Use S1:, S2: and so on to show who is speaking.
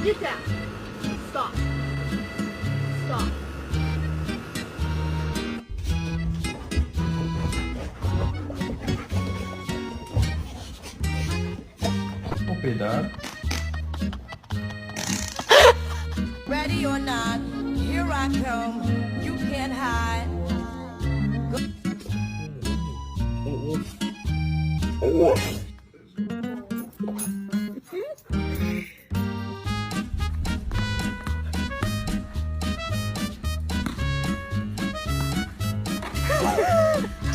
S1: Get down. Stop. Stop.
S2: O pedal.
S3: Ready or not, here I come. You can't hide.
S4: Oh.